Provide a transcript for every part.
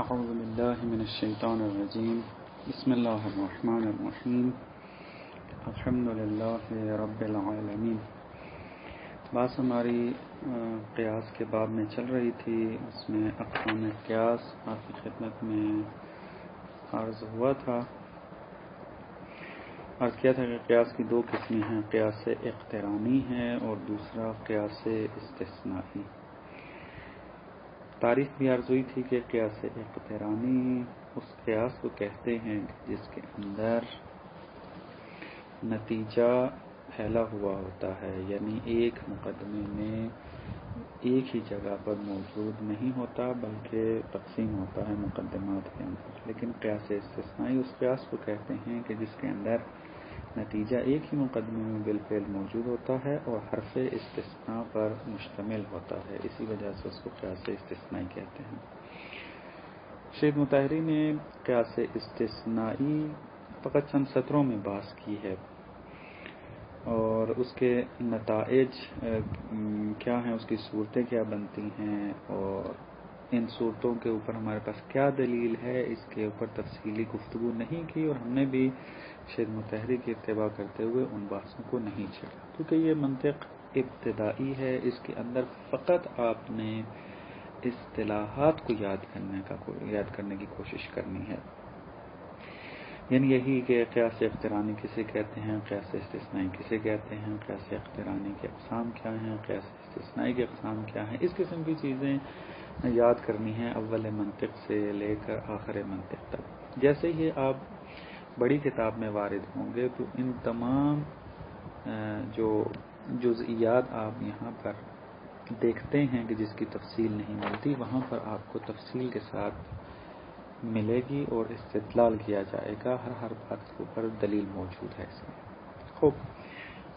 اعوذ باللہ من الشیطان الرجیم بسم اللہ الرحمن الرحیم الحمد للہ رب العالمین۔ بات ہماری قیاس کے باب میں چل رہی تھی، اس میں اقسام قیاس آپ کی خدمت میں عرض ہوا تھا۔ عرض کیا تھا کہ قیاس کی دو قسمیں ہیں، قیاس اقترانی ہے اور دوسرا قیاس استثنائی۔ تعریف بھی عرض ہوئی تھی کہ قیاس اقترانی اس قیاس کو کہتے ہیں جس کے اندر نتیجہ پھیلا ہوا ہوتا ہے، یعنی ایک مقدمے میں ایک ہی جگہ پر موجود نہیں ہوتا بلکہ تقسیم ہوتا ہے مقدمات کے اندر۔ لیکن قیاس استثنائی اس قیاس کو کہتے ہیں کہ جس کے اندر نتیجہ ایک ہی مقدمے میں بالفعل موجود ہوتا ہے اور حرف استثناء پر مشتمل ہوتا ہے، اسی وجہ سے اس کو قیاس استثنائی کہتے ہیں۔ شیخ مطہری نے قیاس استثنائی فقط چند سطروں میں بحث کی ہے اور اس کے نتائج کیا ہیں، اس کی صورتیں کیا بنتی ہیں اور ان صورتوں کے اوپر ہمارے پاس کیا دلیل ہے، اس کے اوپر تفصیلی گفتگو نہیں کی، اور ہم نے بھی شیخ مطہری کی اتباع کرتے ہوئے ان بحثوں کو نہیں چھیڑا، کیونکہ یہ منطق ابتدائی ہے، اس کے اندر فقط آپ نے اصطلاحات کو یاد کرنے کی کوشش کرنی ہے، یعنی یہی کہ قیاس اقترانی کسے کہتے ہیں، قیاس استثنائی کسے کہتے ہیں، قیاس اقترانی کے اقسام کیا ہیں، قیاس استثنائی کے اقسام کیا ہیں، اس قسم کی چیزیں یاد کرنی ہیں اول منطق سے لے کر آخر منطق تک۔ جیسے ہی آپ بڑی کتاب میں وارد ہوں گے تو ان تمام جو جزئیات آپ یہاں پر دیکھتے ہیں کہ جس کی تفصیل نہیں ملتی، وہاں پر آپ کو تفصیل کے ساتھ ملے گی اور استدلال کیا جائے گا، ہر بات کے اوپر دلیل موجود ہے اس میں۔ خوب،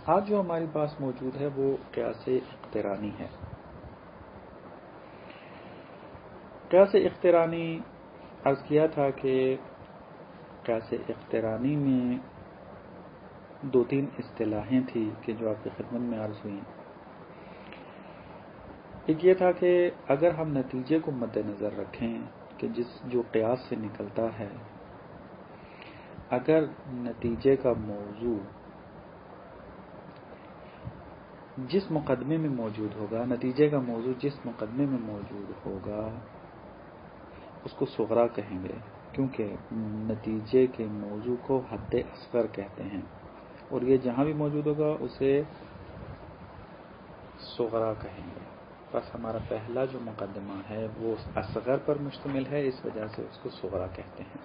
آج جو ہمارے پاس موجود ہے وہ قیاس اقترانی ہے۔ قیاس اقترانی عرض کیا تھا کہ قیاس اقترانی میں دو تین اصطلاحیں تھیں کہ جو آپ کی خدمت میں عرض ہوئیں۔ ایک یہ تھا کہ اگر ہم نتیجے کو مد نظر رکھیں کہ جو قیاس سے نکلتا ہے، اگر نتیجے کا موضوع جس مقدمے میں موجود ہوگا، نتیجے کا موضوع جس مقدمے میں موجود ہوگا اس کو صغرا کہیں گے، کیونکہ نتیجے کے موضوع کو حد اصغر کہتے ہیں، اور یہ جہاں بھی موجود ہوگا اسے صغرا کہیں گے۔ بس ہمارا پہلا جو مقدمہ ہے وہ اصغر پر مشتمل ہے، اس وجہ سے اس کو صغرا کہتے ہیں۔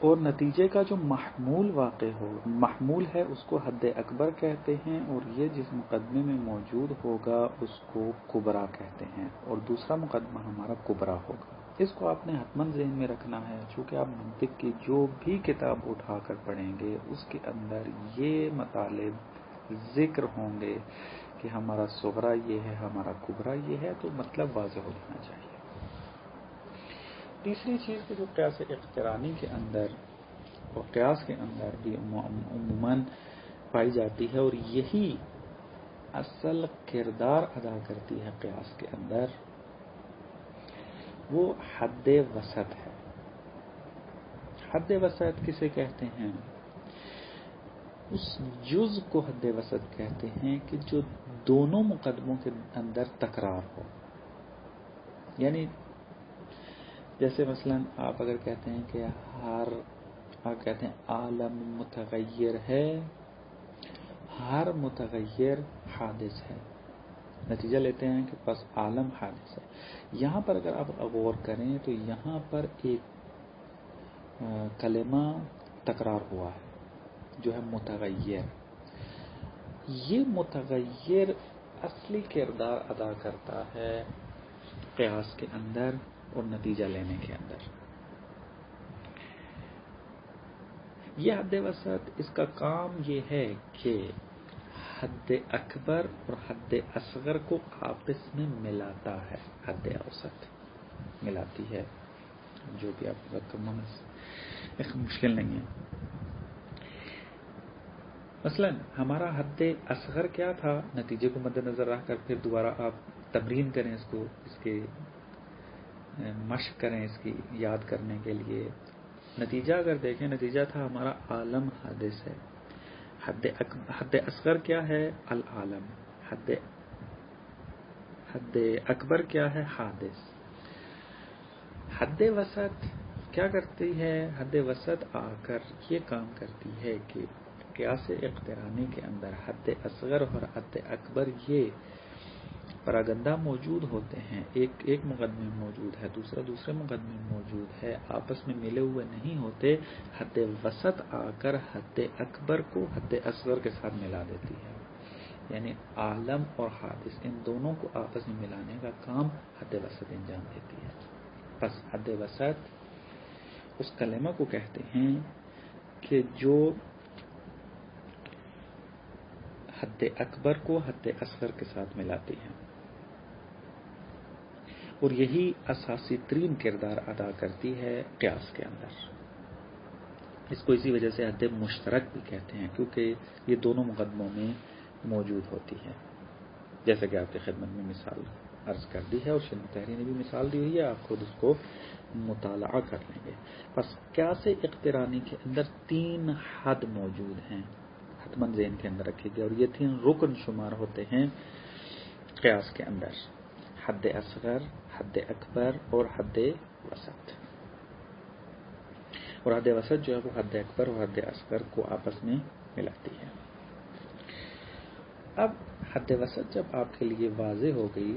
اور نتیجے کا جو محمول ہے اس کو حد اکبر کہتے ہیں، اور یہ جس مقدمے میں موجود ہوگا اس کو کبریٰ کہتے ہیں، اور دوسرا مقدمہ ہمارا کبریٰ ہوگا۔ اس کو آپ نے حتماً ذہن میں رکھنا ہے، چونکہ آپ منطق کی جو بھی کتاب اٹھا کر پڑھیں گے اس کے اندر یہ مطالب ذکر ہوں گے کہ ہمارا صغرا یہ ہے، ہمارا کبریٰ یہ ہے، تو مطلب واضح ہو جانا چاہیے۔ تیسری چیز کہ جو قیاس اقترانی کے اندر اور قیاس کے اندر بھی عموماً پائی جاتی ہے، اور یہی اصل کردار ادا کرتی ہے قیاس کے اندر، وہ حد وسط ہے۔ حد وسط کسے کہتے ہیں؟ اس جز کو حد وسط کہتے ہیں کہ جو دونوں مقدموں کے اندر تکرار ہو، یعنی جیسے مثلا آپ اگر کہتے ہیں کہ آپ کہتے ہیں عالم متغیر ہے، ہر متغیر حادث ہے، نتیجہ لیتے ہیں کہ بس عالم حادث ہے۔ یہاں پر اگر آپ غور کریں تو یہاں پر ایک کلمہ تکرار ہوا ہے جو ہے متغیر۔ یہ متغیر اصلی کردار ادا کرتا ہے قیاس کے اندر اور نتیجہ لینے کے اندر۔ یہ حد وسط، اس کا کام یہ ہے کہ حد اکبر اور حد اصغر کو آپس میں ملاتا ہے، حد اوسط ملاتی ہے، جو بھی آپ رقم ایک مشکل نہیں ہے۔ مثلا ہمارا حد اصغر کیا تھا، نتیجے کو مد نظر رکھ کر پھر دوبارہ آپ تمرین کریں اس کو، اس کے مشق کریں اس کی یاد کرنے کے لیے. نتیجہ اگر دیکھیں، نتیجہ تھا ہمارا عالم حادث ہے. حد اصغر کیا ہے؟ العالم. حد اکبر کیا ہے؟ حادث. حد وسط کیا کرتی ہے؟ حد وسط آ کر یہ کام کرتی ہے کہ قیاس اقترانی کے اندر حد اصغر اور حد اکبر یہ پراگندہ موجود ہوتے ہیں. ایک مقدمے میں موجود ہے، دوسرے مقدمے میں موجود ہے، آپس میں ملے ہوئے نہیں ہوتے. حد وسط آ کر حد اکبر کو حد اصغر کے ساتھ ملا دیتی ہے. یعنی عالم اور حادث ان دونوں کو آپس میں ملانے کا کام حد وسط انجام دیتی ہے. پس حد وسط اس کلمہ کو کہتے ہیں کہ جو حد اکبر کو حد اصغر کے ساتھ ملاتی ہے، اور یہی اساسی ترین کردار ادا کرتی ہے قیاس کے اندر. اس کو اسی وجہ سے حد مشترک بھی کہتے ہیں، کیونکہ یہ دونوں مقدموں میں موجود ہوتی ہے. جیسا کہ آپ کی خدمت میں مثال عرض کر دی ہے، اور شیخ مطہری نے بھی مثال دی ہوئی ہے، آپ خود اس کو مطالعہ کر لیں گے. بس قیاس اقترانی کے اندر 3 حد موجود ہیں، حتماً ذہن کے اندر رکھیے گا، اور یہ 3 رکن شمار ہوتے ہیں قیاس کے اندر: حد اصغر، حد اکبر اور حد وسط. اور حد وسط جو ہے وہ حد اکبر اور حد اصغر کو آپس میں ملاتی ہے. اب حد وسط جب آپ کے لیے واضح ہو گئی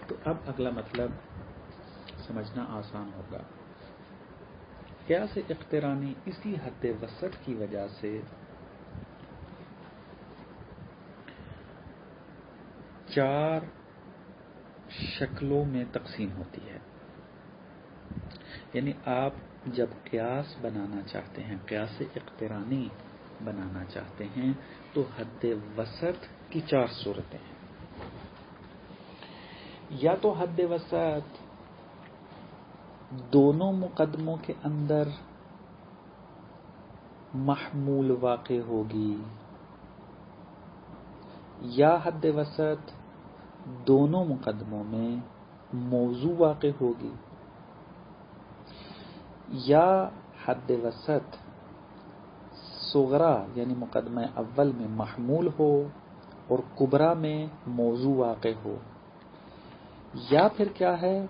تو اب اگلا مطلب سمجھنا آسان ہوگا. قیاس اقترانی اسی حد وسط کی وجہ سے 4 شکلوں میں تقسیم ہوتی ہے. یعنی آپ جب قیاس بنانا چاہتے ہیں، قیاس اقترانی بنانا چاہتے ہیں، تو حد وسط کی 4 صورتیں ہیں. یا تو حد وسط دونوں مقدموں کے اندر محمول واقع ہوگی، یا حد وسط دونوں مقدموں میں موضوع واقع ہوگی، یا حد وسط صغرا یعنی مقدمہ اول میں محمول ہو اور کبرا میں موضوع واقع ہو، یا پھر کیا ہے،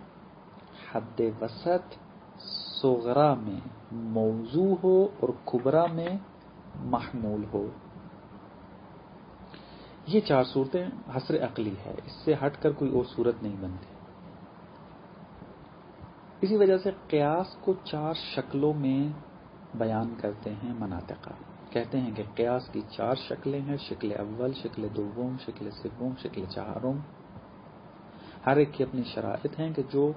حد وسط صغرا میں موضوع ہو اور کبرا میں محمول ہو. یہ 4 صورتیں حصر عقلی ہے، اس سے ہٹ کر کوئی اور صورت نہیں بنتی. اسی وجہ سے قیاس کو 4 شکلوں میں بیان کرتے ہیں مناطقہ. کہتے ہیں کہ قیاس کی 4 شکلیں ہیں: شکل اول، شکل دوم، شکل سوم، شکل چہارم. ہر ایک کی اپنی شرائط ہیں کہ جو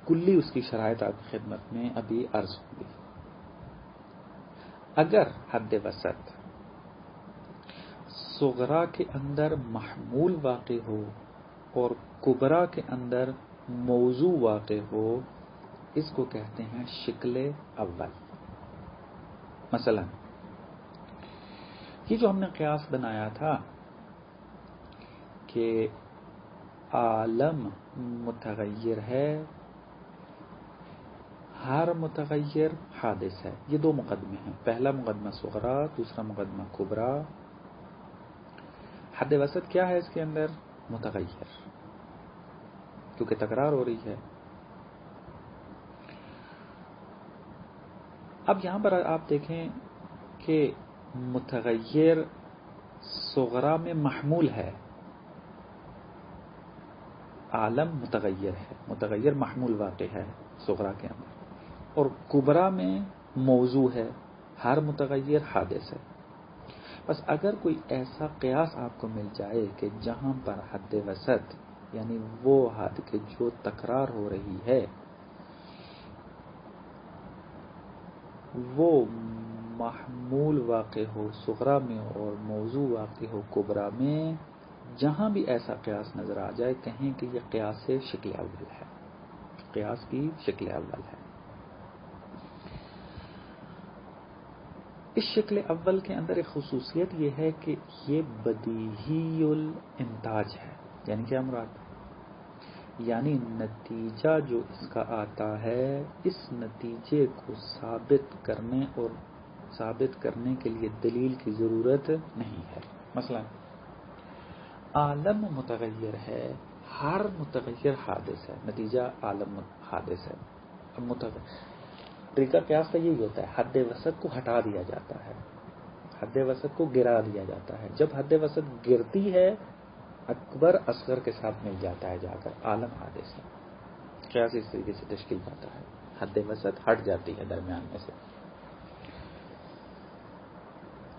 کلی اس کی شرائط آپ کی خدمت میں ابھی عرض ہوگی. اگر حد وسط صغرا کے اندر محمول واقع ہو اور کبرا کے اندر موضوع واقع ہو، اس کو کہتے ہیں شکل اول. مثلا یہ جو ہم نے قیاس بنایا تھا کہ عالم متغیر ہے، ہر متغیر حادث ہے، یہ 2 مقدمے ہیں. پہلا مقدمہ صغرا، دوسرا مقدمہ کبرا. حد وسط کیا ہے اس کے اندر؟ متغیر، کیونکہ تکرار ہو رہی ہے. اب یہاں پر آپ دیکھیں کہ متغیر صغرا میں محمول ہے، عالم متغیر ہے، متغیر محمول واقع ہے صغرا کے اندر، اور کبرا میں موضوع ہے، ہر متغیر حادث ہے. بس اگر کوئی ایسا قیاس آپ کو مل جائے کہ جہاں پر حد وسط یعنی وہ حد کے جو تکرار ہو رہی ہے وہ محمول واقع ہو صغرا میں اور موضوع واقع ہو کبرا میں، جہاں بھی ایسا قیاس نظر آ جائے کہیں کہ یہ قیاس شکل اول ہے، قیاس کی شکل اول ہے. اس شکل اول کے اندر ایک خصوصیت یہ ہے کہ یہ بدیہی الانتاج ہے. یعنی کیا مراد؟ یعنی نتیجہ جو اس کا آتا ہے اس نتیجے کو ثابت کرنے کے لیے دلیل کی ضرورت نہیں ہے۔ مثلا عالم متغیر ہے، ہر متغیر حادث ہے، نتیجہ عالم حادث ہے۔ اب طریقہ قیاس کا یہی ہوتا ہے، حد وسط کو ہٹا دیا جاتا ہے، حد وسط کو گرا دیا جاتا ہے۔ جب حد وسط گرتی ہے اکبر اصغر کے ساتھ مل جاتا ہے، جا کر عالم حادث ہے۔ قیاس اس طریقے سے تشکیل پاتا ہے، حد وسط ہٹ جاتی ہے درمیان میں سے۔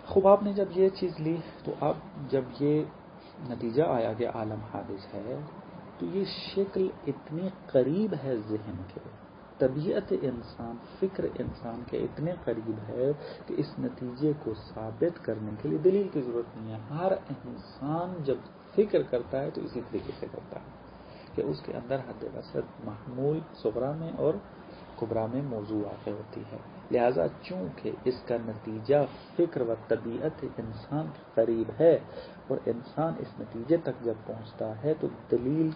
خوب آپ نے جب یہ چیز لی تو اب جب یہ نتیجہ آیا کہ عالم حادث ہے تو یہ شکل اتنی قریب ہے ذہن کے، طبیعت انسان، فکر انسان کے اتنے قریب ہے کہ اس نتیجے کو ثابت کرنے کے لیے دلیل کی ضرورت نہیں ہے۔ ہر انسان جب فکر کرتا ہے تو اسی طریقے سے کرتا ہے کہ اس کے اندر حد وسط محمول صغرا میں اور کبرا میں موضوع واقع ہوتی ہے۔ لہذا چونکہ اس کا نتیجہ فکر و طبیعت انسان کے قریب ہے اور انسان اس نتیجے تک جب پہنچتا ہے تو دلیل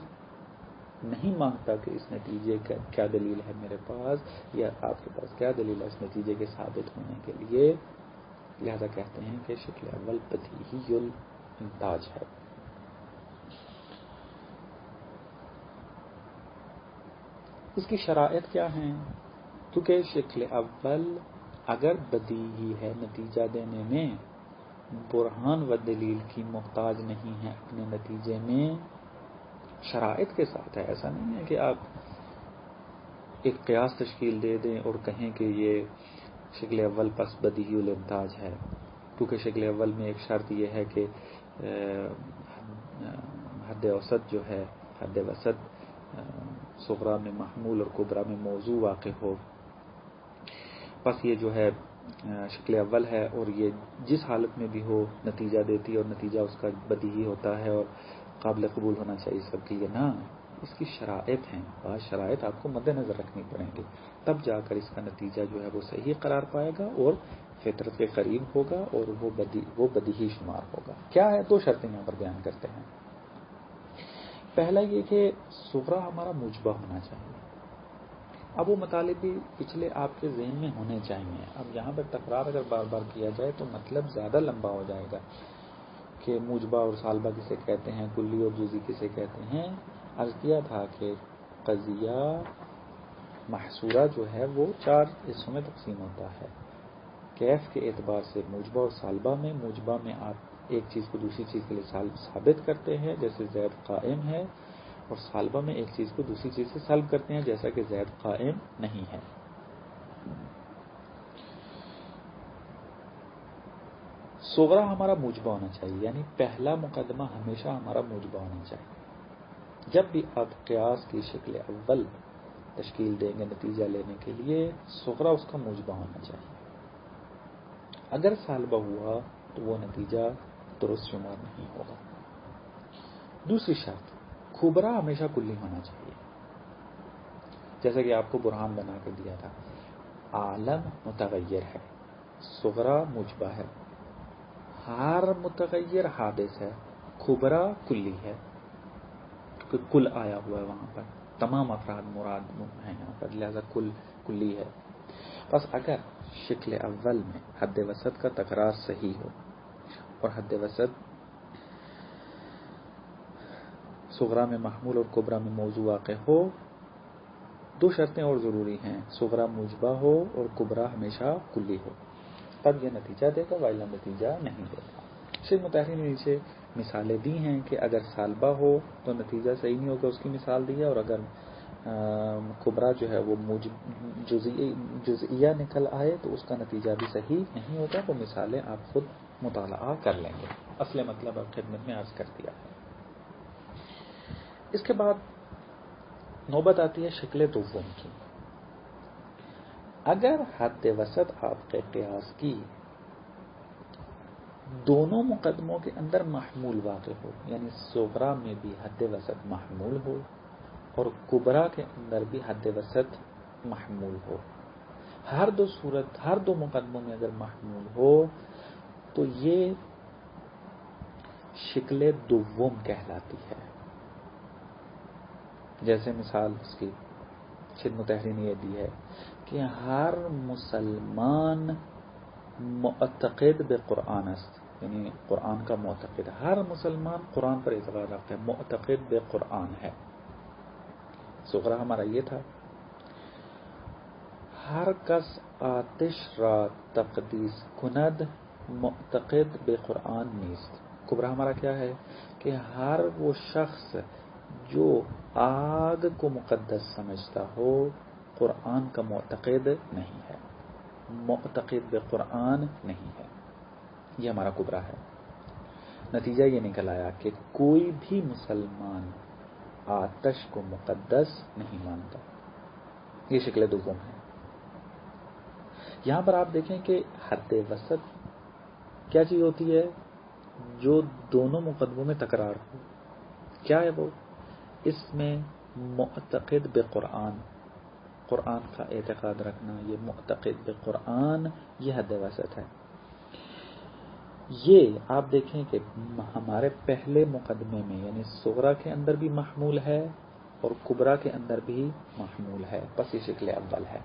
نہیں مانگتا کہ اس نتیجے کا کیا دلیل ہے میرے پاس یا آپ کے پاس کیا دلیل ہے اس نتیجے کے ثابت ہونے کے لیے، لہذا کہتے ہیں کہ شکل اول بدیہی الانتاج ہے۔ اس کی شرائط کیا ہیں؟ کیونکہ شکل اول اگر بدیہی ہے نتیجہ دینے میں، برہان و دلیل کی محتاج نہیں ہے اپنے نتیجے میں، شرائط کے ساتھ ہے۔ ایسا نہیں ہے کہ آپ ایک قیاس تشکیل دے دیں اور کہیں کہ یہ شکل اول پس بدیہی الانتاج ہے، کیونکہ شکل اول میں ایک شرط یہ ہے کہ حد وسط جو ہے، حد وسط صغرا میں محمول اور کبرا میں موضوع واقع ہو۔ بس یہ جو ہے شکل اول ہے اور یہ جس حالت میں بھی ہو نتیجہ دیتی ہے اور نتیجہ اس کا بدیہی ہوتا ہے اور قابل قبول ہونا چاہیے سب کے لیے نا۔ اس کی شرائط ہیں، بعض شرائط آپ کو مد نظر رکھنی پڑیں گی، تب جا کر اس کا نتیجہ جو ہے وہ صحیح قرار پائے گا اور فطرت کے قریب ہوگا اور وہ بدیہی شمار ہوگا۔ کیا ہے؟ دو شرطیں یہاں پر بیان کرتے ہیں۔ پہلا یہ کہ صغرا ہمارا موجبہ ہونا چاہیے۔ اب وہ مطالب بھی پچھلے آپ کے ذہن میں ہونے چاہیے۔ اب یہاں پر تکرار اگر بار بار کیا جائے تو مطلب زیادہ لمبا ہو جائے گا کہ موجبہ اور سالبہ کسے کہتے ہیں، کلی اور جزئی کسے کہتے ہیں۔ عرض کیا تھا کہ قضیہ محصورہ جو ہے وہ 4 حصوں میں تقسیم ہوتا ہے۔ کیف کے اعتبار سے موجبہ اور سالبہ میں، موجبہ میں آپ ایک چیز کو دوسری چیز کے لیے ثابت کرتے ہیں، جیسے زید قائم ہے، اور سالبہ میں ایک چیز کو دوسری چیز سے سلب کرتے ہیں، جیسا کہ زید قائم نہیں ہے۔ صغرا ہمارا موجبہ ہونا چاہیے، یعنی پہلا مقدمہ ہمیشہ ہمارا موجبہ ہونا چاہیے۔ جب بھی آپ قیاس کی شکل اول تشکیل دیں گے نتیجہ لینے کے لیے، صغرا اس کا موجبہ ہونا چاہیے۔ اگر سالبہ ہوا تو وہ نتیجہ درست شمار نہیں ہوگا۔ دوسری شرط، کبرا ہمیشہ کلی ہونا چاہیے، جیسا کہ آپ کو برہان بنا کے دیا تھا۔ عالم متغیر ہے، صغرا موجبہ ہے، ہر متغیر حادث ہے، کبرا کلی ہے، کیونکہ کل آیا ہوا ہے وہاں پر، تمام افراد مراد ہیں یہاں پر، لہذا کل کلی ہے۔ بس اگر شکل اول میں حد وسط کا تکرار صحیح ہو اور حد وسط صغرا میں محمول اور کبرا میں موضوع واقع ہو، دو شرطیں اور ضروری ہیں، صغرا موجبہ ہو اور کبرا ہمیشہ کلی ہو، تب یہ نتیجہ دے گا، وائلا نتیجہ نہیں دے گا۔ شیخ مطہری نے نیچے مثالیں دی ہیں کہ اگر سالبہ ہو تو نتیجہ صحیح نہیں ہوگا، اس کی مثال دی ہے، اور اگر کبرا جو ہے وہ جزئیہ نکل آئے تو اس کا نتیجہ بھی صحیح نہیں ہوگا۔ وہ مثالیں آپ خود مطالعہ کر لیں گے، اصل مطلب اب خدمت میں عرض کر دیا ہے۔ اس کے بعد نوبت آتی ہے شکل دوم کی۔ اگر حد وسط آپ کے قیاس کی دونوں مقدموں کے اندر محمول واقع ہو، یعنی صغرا میں بھی حد وسط محمول ہو اور کبرا کے اندر بھی حد وسط محمول ہو، ہر دو مقدموں میں اگر محمول ہو تو یہ شکل دوم کہلاتی ہے۔ جیسے مثال اس کی شد متحری نے یہ دی ہے کہ ہر مسلمان معتقد بے قرآن است، یعنی قرآن کا معتقد، ہر مسلمان قرآن پر اعتبار رکھتا ہے، معتقد بے قرآن ہے۔ صغرا ہمارا یہ تھا، ہر کس آتش را تقدیس کند معتقد بے قرآن نیست۔ کبرا ہمارا کیا ہے کہ ہر وہ شخص جو آگ کو مقدس سمجھتا ہو قرآن کا معتقد نہیں ہے، معتقد بے قرآن نہیں ہے۔ یہ ہمارا کبرا ہے۔ نتیجہ یہ نکل آیا کہ کوئی بھی مسلمان آتش کو مقدس نہیں مانتا۔ یہ شکل دوم ہے۔ یہاں پر آپ دیکھیں کہ حد وسط کیا چیز ہوتی ہے جو دونوں مقدموں میں تکرار ہو، کیا ہے وہ؟ اس میں معتقد بے قرآن، قرآن کا اعتقاد رکھنا، یہ معتقد بے قرآن، یہ حد وسط ہے۔ یہ آپ دیکھیں کہ ہمارے پہلے مقدمے میں یعنی صغرا کے اندر بھی محمول ہے اور کبرا کے اندر بھی محمول ہے، بس یہ شکل اول ہے،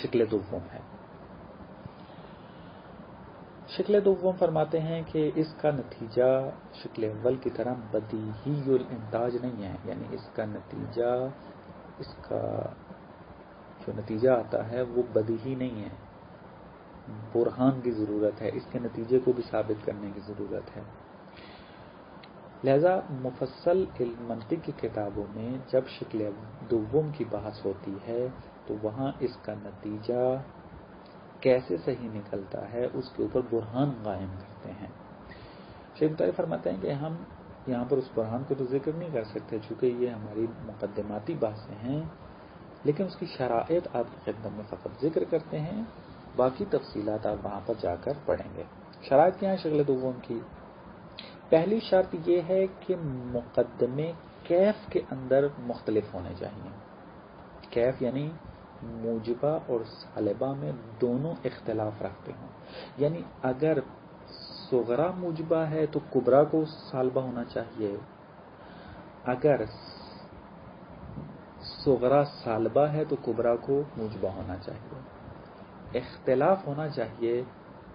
شکل دوم ہے۔ شکل دوم فرماتے ہیں کہ اس کا نتیجہ شکل اول کی طرح بدیہی الانتاج نہیں ہے، یعنی اس کا نتیجہ، اس کا جو نتیجہ آتا ہے وہ بدیہی نہیں ہے، برہان کی ضرورت ہے، اس کے نتیجے کو بھی ثابت کرنے کی ضرورت ہے۔ لہذا مفصل علم منطق کی کتابوں میں جب شکل دوم کی بحث ہوتی ہے تو وہاں اس کا نتیجہ کیسے صحیح نکلتا ہے اس کے اوپر برہان قائم کرتے ہیں۔ شیخ مطالعہ فرماتے ہیں کہ ہم یہاں پر اس برہان کو تو ذکر نہیں کر سکتے چونکہ یہ ہماری مقدماتی بحثیں ہیں، لیکن اس کی شرائط آپ کی خدمت میں فقط ذکر کرتے ہیں، باقی تفصیلات آپ وہاں پر جا کر پڑھیں گے۔ شرائط کیا ہے شکل دوم کی؟ پہلی شرط یہ ہے کہ مقدمے کیف کے اندر مختلف ہونے چاہیے۔ کیف یعنی موجبہ اور سالبہ میں دونوں اختلاف رکھتے ہوں، یعنی اگر صغرا موجبہ ہے تو کبرا کو سالبہ ہونا چاہیے، اگر صغرا سالبہ ہے تو کبرا کو موجبہ ہونا چاہیے۔ اختلاف ہونا چاہیے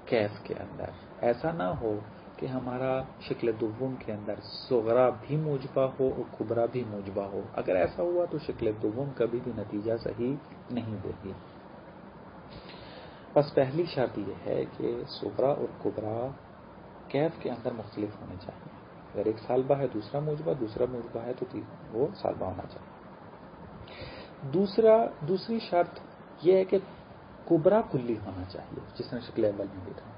کیف کے اندر، ایسا نہ ہو کہ ہمارا شکل دوم کے اندر صغرا بھی موجبہ ہو اور کبرا بھی موجبہ ہو، اگر ایسا ہوا تو شکل دوم کبھی بھی نتیجہ صحیح نہیں دے گی۔ بس پہلی شرط یہ ہے کہ صغرا اور کبرا کیف کے اندر مختلف ہونے چاہیے، اگر ایک سالبہ ہے دوسرا موجبہ ہے تو وہ سالبہ ہونا چاہیے۔ دوسری شرط یہ ہے کہ کبرا کلی ہونا چاہیے، جس طرح شکل اول میں بھی تھا،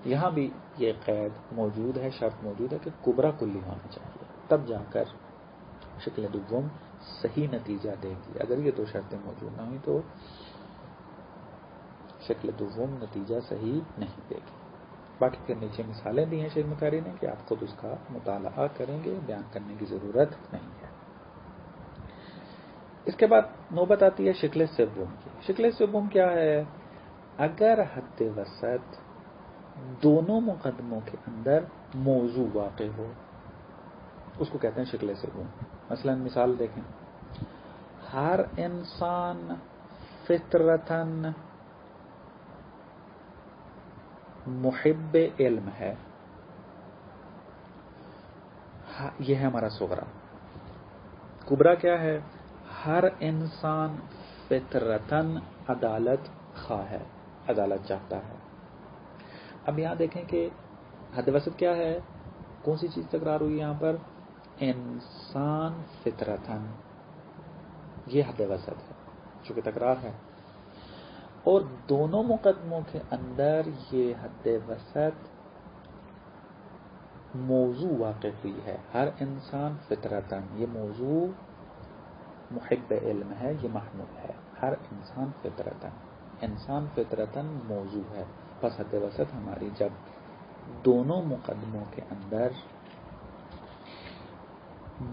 یہاں بھی یہ قید موجود ہے، شرط موجود ہے کہ کبرا کلی ہونا چاہیے، تب جا کر شکل دوم صحیح نتیجہ دے گی۔ اگر یہ دو شرطیں موجود نہ ہوئی تو شکل دوم نتیجہ صحیح نہیں دے گی۔ باقی پھر نیچے مثالیں دی ہیں شیخ مطہری نے کہ آپ خود اس کا مطالعہ کریں گے، بیان کرنے کی ضرورت نہیں ہے۔ اس کے بعد نوبت آتی ہے شکل سوم کی۔ شکل سوم کیا ہے؟ اگر حد وسط دونوں مقدموں کے اندر موضوع واقع ہو اس کو کہتے ہیں شکل سوم۔ مثلا مثال دیکھیں، ہر انسان فطرتاً محب علم ہے، یہ ہے ہمارا صغرا۔ کبرا کیا ہے؟ ہر انسان فطرتاً عدالت خواہ ہے، عدالت چاہتا ہے۔ اب یہاں دیکھیں کہ حد وسط کیا ہے، کون سی چیز تکرار ہوئی یہاں پر؟ انسان فطرتاً، یہ حد وسط ہے چونکہ تکرار ہے، اور دونوں مقدموں کے اندر یہ حد وسط موضوع واقع ہوئی ہے۔ ہر انسان فطرتاً، یہ موضوع محب علم ہے، یہ محمول ہے۔ ہر انسان فطرتاً، انسان فطرتاً موضوع ہے، پس حد وسط ہماری جب دونوں مقدموں کے اندر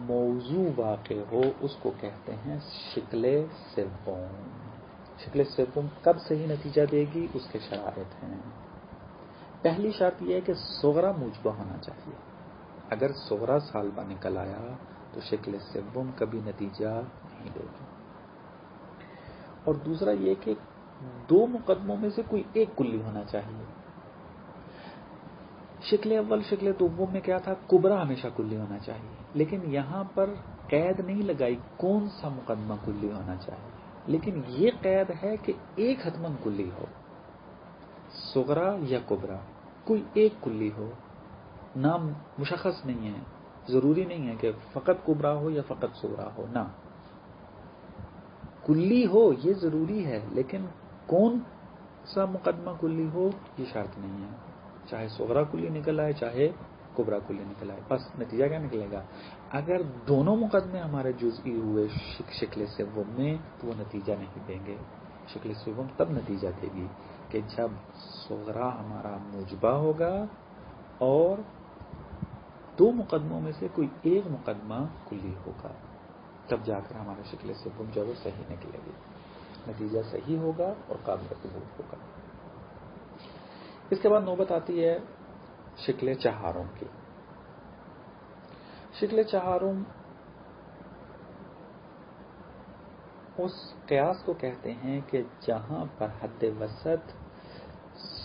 موضوع واقع ہو اس کو کہتے ہیں شکل سوم۔ شکل سوم کب صحیح نتیجہ دے گی؟ اس کے شرائط ہیں۔ پہلی شرط یہ ہے کہ صغرا موجبہ ہونا چاہیے، اگر صغرا سالبہ نکل آیا تو شکل سوم کبھی نتیجہ نہیں دے گی. اور دوسرا یہ کہ دو مقدموں میں سے کوئی ایک کلی ہونا چاہیے. شکل اول شکل دوم میں کیا تھا؟ کبرا ہمیشہ کلی ہونا چاہیے، لیکن یہاں پر قید نہیں لگائی کون سا مقدمہ کلی ہونا چاہیے، لیکن یہ قید ہے کہ ایک حتمن کلی ہو، صغرا یا کبرا، کوئی ایک کلی ہو. نام مشخص نہیں ہے، ضروری نہیں ہے کہ فقط کبرا ہو یا فقط صغرا ہو، نہ کلی ہو یہ ضروری ہے، لیکن کون سا مقدمہ کلی ہو یہ شرط نہیں ہے. چاہے صغرا کلی نکل آئے چاہے کبرا کلی نکل آئے، بس نتیجہ کیا نکلے گا؟ اگر دونوں مقدمے ہمارے جزئی ہوئے شکل سوم میں تو وہ نتیجہ نہیں دیں گے. شکل سوم تب نتیجہ دے گی کہ جب صغرا ہمارا موجبہ ہوگا اور دو مقدموں میں سے کوئی ایک مقدمہ کلی ہوگا، تب جا کر ہمارا شکل سوم جو ہے صحیح نکلے گی، نتیجہ صحیح ہوگا اور قابل قبول ہوگا. اس کے بعد نوبت آتی ہے شکل چہارم کی. شکل چہارم اس قیاس کو کہتے ہیں کہ جہاں پر حد وسط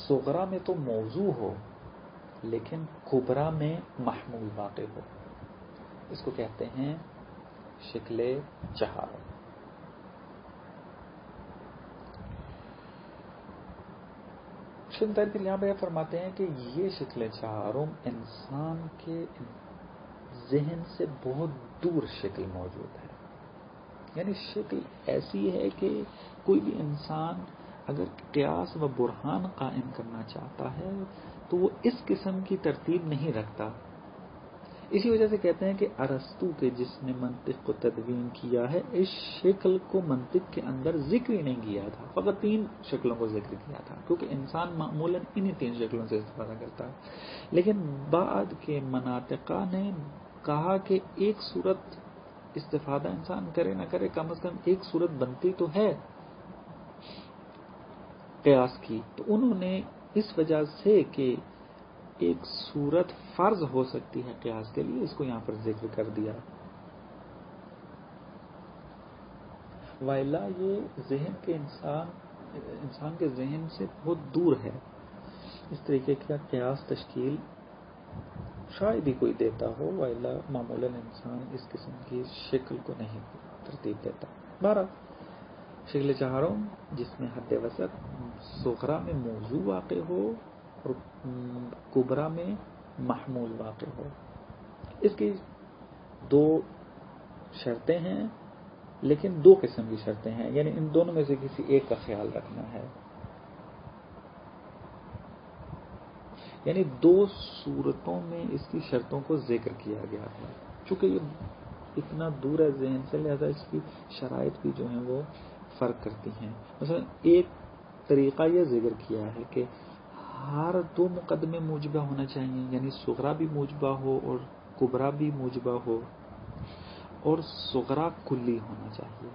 صغرا میں تو موضوع ہو لیکن کبرا میں محمول واقع ہو، اس کو کہتے ہیں شکل چہارم. پھر یہاں پہ فرماتے ہیں کہ یہ شکل چہارم انسان کے ذہن سے بہت دور شکل موجود ہے. یعنی شکل ایسی ہے کہ کوئی بھی انسان اگر قیاس و برہان قائم کرنا چاہتا ہے تو وہ اس قسم کی ترتیب نہیں رکھتا. اسی وجہ سے کہتے ہیں کہ ارسطو کے جس نے منطق کو تدوین کیا ہے اس شکل کو منطق کے اندر ذکر ہی نہیں کیا تھا، فقط 3 شکلوں کو ذکر کیا تھا، کیونکہ انسان معمولاً انہی 3 شکلوں سے استفادہ کرتا ہے. لیکن بعد کے مناطقہ نے کہا کہ ایک صورت استفادہ انسان کرے نہ کرے کم از کم ایک صورت بنتی تو ہے قیاس کی. تو انہوں نے اس وجہ سے کہ ایک صورت فرض ہو سکتی ہے قیاس کے لیے اس کو یہاں پر ذکر کر دیا. وائلا یہ ذہن کے انسان کے ذہن سے بہت دور ہے. اس طریقے کا قیاس تشکیل شاید ہی کوئی دیتا ہو، وائلا معمولاً انسان اس قسم کی شکل کو نہیں ترتیب دیتا. بارہ شکل چہارم جس میں حد وسط صغرا میں موضوع واقع ہو اور کبرا میں محمول واقع ہو. اس کی 2 شرطیں ہیں، لیکن 2 قسم کی شرطیں ہیں، یعنی ان دونوں میں سے کسی ایک کا خیال رکھنا ہے. یعنی 2 صورتوں میں اس کی شرطوں کو ذکر کیا گیا ہے. چونکہ یہ اتنا دور ہے ذہن سے لہذا اس کی شرائط بھی جو ہیں وہ فرق کرتی ہیں. مثلا ایک طریقہ یہ ذکر کیا ہے کہ ہر 2 مقدمے موجبہ ہونا چاہیے، یعنی صغرا بھی موجبہ ہو اور کبرا بھی موجبہ ہو، اور صغرا کلی ہونا چاہیے.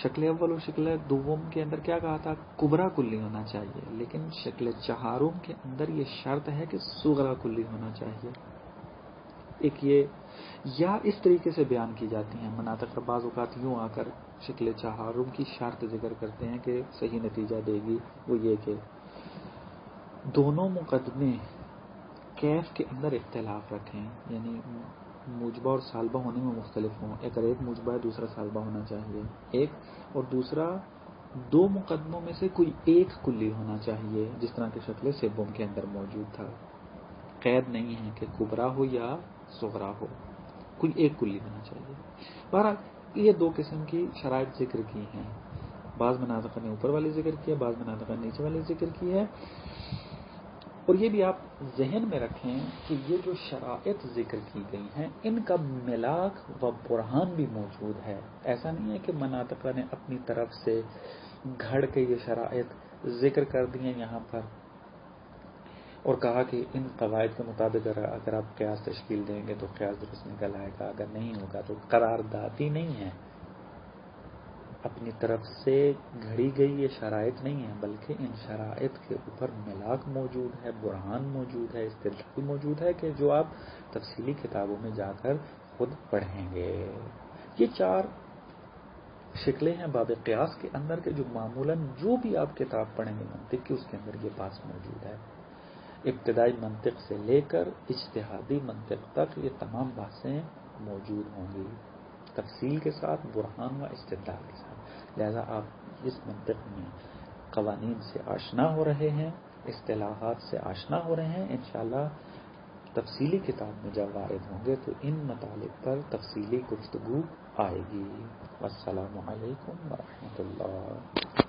شکل اول اور شکل دوم کے اندر کیا کہا تھا؟ کبرا کلی ہونا چاہیے، لیکن شکل چہارم کے اندر یہ شرط ہے کہ صغرا کلی ہونا چاہیے. ایک یہ یا اس طریقے سے بیان کی جاتی ہیں مناطق بعض اوقات یوں آ کر شکل چہارم کی شرط ذکر کرتے ہیں کہ صحیح نتیجہ دے گی، وہ یہ کہ دونوں مقدمے کیف کے اندر اختلاف رکھیں، یعنی موجبہ اور سالبہ ہونے میں مختلف ہوں. اگر ایک موجبہ ہے دوسرا سالبہ ہونا چاہیے ایک، اور دوسرا 2 مقدموں میں سے کوئی ایک کلی ہونا چاہیے جس طرح کے شکل سوم کے اندر موجود تھا. قید نہیں ہے کہ کبرا ہو یا صغرا ہو، کوئی ایک کلی ہونا چاہیے. بہرحال یہ 2 قسم کی شرائط ذکر کی ہیں. بعض مناطق نے اوپر والی ذکر کی ہے، بعض مناطق نے نیچے والی ذکر کی ہے. اور یہ بھی آپ ذہن میں رکھیں کہ یہ جو شرائط ذکر کی گئی ہیں ان کا ملاک و برہان بھی موجود ہے. ایسا نہیں ہے کہ مناطق نے اپنی طرف سے گھڑ کے یہ شرائط ذکر کر دی ہیں یہاں پر اور کہا کہ ان قواعد کے مطابق اگر آپ قیاس تشکیل دیں گے تو قیاس درست نکل آئے گا، اگر نہیں ہوگا تو قراردادی نہیں ہے. اپنی طرف سے گھڑی گئی یہ شرائط نہیں ہیں، بلکہ ان شرائط کے اوپر ملاک موجود ہے، برہان موجود ہے، استدلال موجود ہے کہ جو آپ تفصیلی کتابوں میں جا کر خود پڑھیں گے۔ یہ 4 شکلیں ہیں باب قیاس کے اندر کے جو معمولاً جو بھی آپ کتاب پڑھیں گے منطق کی اس کے اندر یہ بات موجود ہے۔ ابتدائی منطق سے لے کر اجتہادی منطق تک یہ تمام باتیں موجود ہوں گی، تفصیل کے ساتھ، برہان و استدلال کے ساتھ۔ لہذا آپ اس منطق میں قوانین سے آشنا ہو رہے ہیں، اصطلاحات سے آشنا ہو رہے ہیں۔ انشاءاللہ تفصیلی کتاب میں جب وارد ہوں گے تو ان مطالب پر تفصیلی گفتگو آئے گی۔ السلام علیکم ورحمۃ اللہ۔